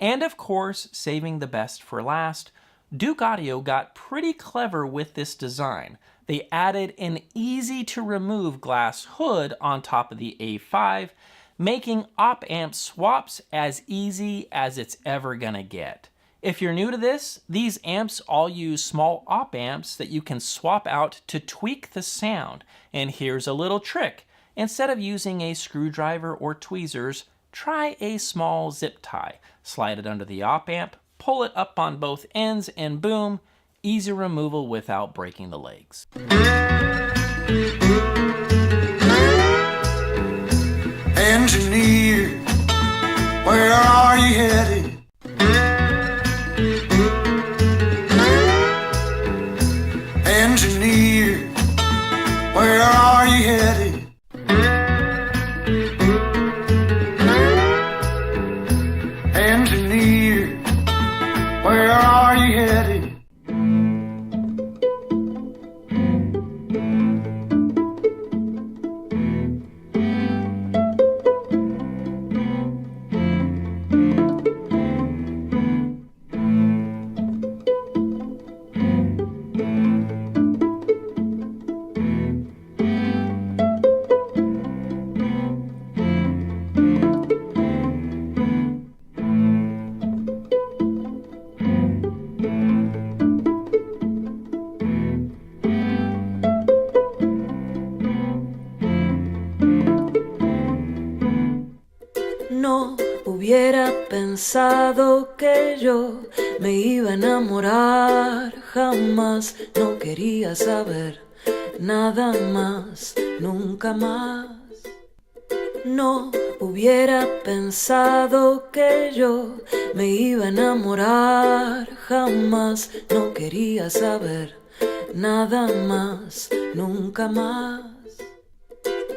And of course, saving the best for last, Douk Audio got pretty clever with this design. They added an easy-to-remove glass hood on top of the A5, making op-amp swaps as easy as it's ever gonna get. If you're new to this, these amps all use small op-amps that you can swap out to tweak the sound. And here's a little trick. Instead of using a screwdriver or tweezers, try a small zip tie. Slide it under the op-amp, pull it up on both ends, and boom, easy removal without breaking the legs. Engineer, where are you headed? Engineer, where are you headed? Engineer, where are you headed? No hubiera pensado que yo me iba a enamorar, jamás no quería saber nada más, nunca más. No hubiera pensado que yo me iba a enamorar, jamás no quería saber nada más, nunca más.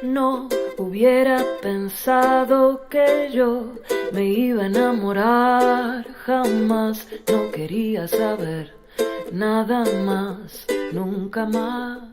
No hubiera pensado que yo me iba a enamorar, jamás no quería saber nada más, nunca más.